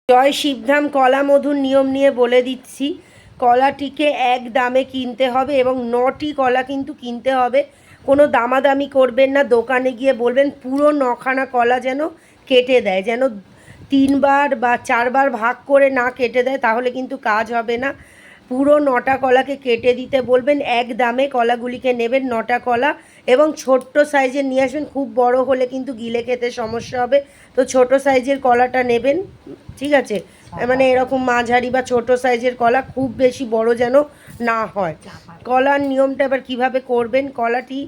জয় শিবধাম কলা মধুর নিয়ম নিয়ে বলে দিচ্ছি। কলাটিকে এক দামে কিনতে হবে এবং 9টি কলা কিন্তু কিনতে হবে। কোনো দামাদামি করবেন না, দোকানে গিয়ে বলবেন পুরো 9খানা কলা যেন কেটে দেয়, যেন 3বার বা 4বার ভাগ করে না কেটে দেয়, তাহলে কিন্তু কাজ হবে না। পুরো 9টা কলাকে কেটে দিতে বলবেন, এক দামে কলাগুলিকে নেবেন 9টা কলা, এবং ছোট্ট সাইজের নিয়ে আসবেন। খুব বড় হলে কিন্তু গিলে খেতে সমস্যা হবে, তো ছোট সাইজের কলাটা নেবেন, ঠিক আছে? মানে এরকম মাঝারি বা ছোট সাইজের কলা, খুব বেশি বড় যেন না হয়। কলার নিয়মটা এবার কিভাবে করবেন, কলাটি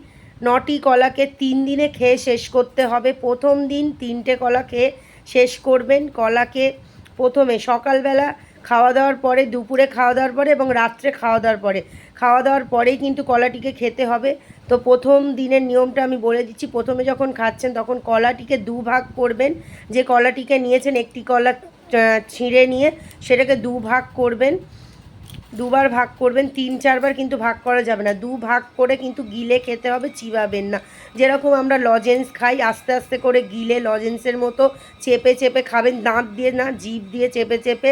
9টি কলাকে 3 দিনে খেয়ে শেষ করতে হবে। প্রথম দিন 3টে কলা খেয়ে শেষ করবেন। কলাকে প্রথমে সকালবেলা খাওয়া দাওয়ার পরে, দুপুরে খাওয়া দাওয়ার পরে এবং রাত্রে খাওয়া দাওয়ার পরে, খাওয়া দাওয়ার পরেই কিন্তু কলাটিকে খেতে হবে। তো প্রথম দিনের নিয়মটা আমি বলে দিচ্ছি। প্রথমে যখন খাচ্ছেন তখন কলাটিকে দুভাগ করবেন। যে কলাটিকে নিয়েছেন, একটি কলা ছিঁড়ে নিয়ে সেটাকে দুভাগ করবেন, দুবার ভাগ করবেন। 3-4বার কিন্তু ভাগ করা যাবে না, ভাগ করে কিন্তু গিলে খেতে হবে, চিবাবেন না। যেরকম আমরা লজেন্স খাই, আস্তে আস্তে করে গিলে লজেন্সের মতো চেপে চেপে খাবেন, দাঁত দিয়ে না, জিভ দিয়ে চেপে চেপে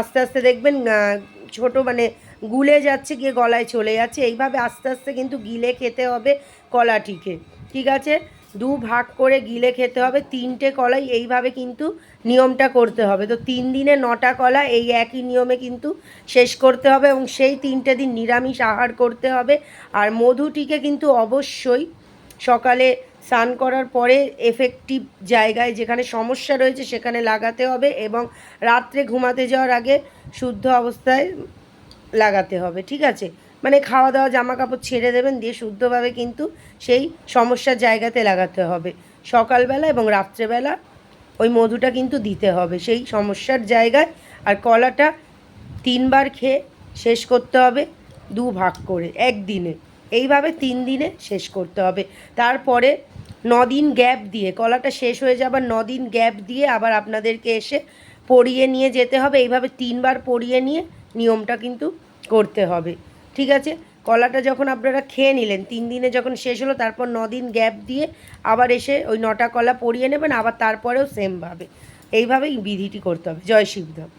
আস্তে আস্তে দেখবেন ছোট মানে গুলে যাচ্ছে, গিয়ে গলায় চলে যাচ্ছে। এইভাবে আস্তে আস্তে কিন্তু গিলে খেতে হবে কলাটিকে, ঠিক আছে? ভাগ করে গিলে খেতে হবে 3টে কলাই। এইভাবে কিন্তু নিয়মটা করতে হবে। তো 3 দিনে 9টা কলা এই একই নিয়মে কিন্তু শেষ করতে হবে, এবং সেই 3টে দিন নিরামিষ আহার করতে হবে। আর মধুটিকে কিন্তু অবশ্যই সকালে স্নান করার পরে এফেক্টিভ জায়গায়, যেখানে সমস্যা রয়েছে সেখানে লাগাতে হবে, এবং রাত্রে ঘুমাতে যাওয়ার আগে শুদ্ধ অবস্থায় লাগাতে হবে, ঠিক আছে? মানে খাওয়া দাওয়া জামা কাপড় ছেড়ে দেবেন, দিয়ে শুদ্ধভাবে কিন্তু সেই সমস্যার জায়গাতে লাগাতে হবে। সকালবেলা এবং রাত্রেবেলা ওই মধুটা কিন্তু দিতে হবে সেই সমস্যার জায়গায়। আর কলাটা 3বার খেয়ে শেষ করতে হবে, ভাগ করে একদিনে। এইভাবে 3 দিনে শেষ করতে হবে। তারপরে 9 দিন গ্যাপ দিয়ে, কলাটা শেষ হয়ে যাবার 9 দিন গ্যাপ দিয়ে আবার আপনাদেরকে এসে পরিয়ে নিয়ে যেতে হবে। এইভাবে 3বার পরিয়ে নিয়ে নিয়মটা কিন্তু করতে হবে, ঠিক আছে? কলাটা যখন আপনারা খেয়ে নিলেন, 3 দিনে যখন শেষ হলো, তারপর 9 দিন গ্যাপ দিয়ে আবার এসে ওই 9টা কলা পরিয়ে নেবেন, আবার তারপরেও সেমভাবে। এইভাবেই বিধিটি করতে হবে। জয় শিবধাম।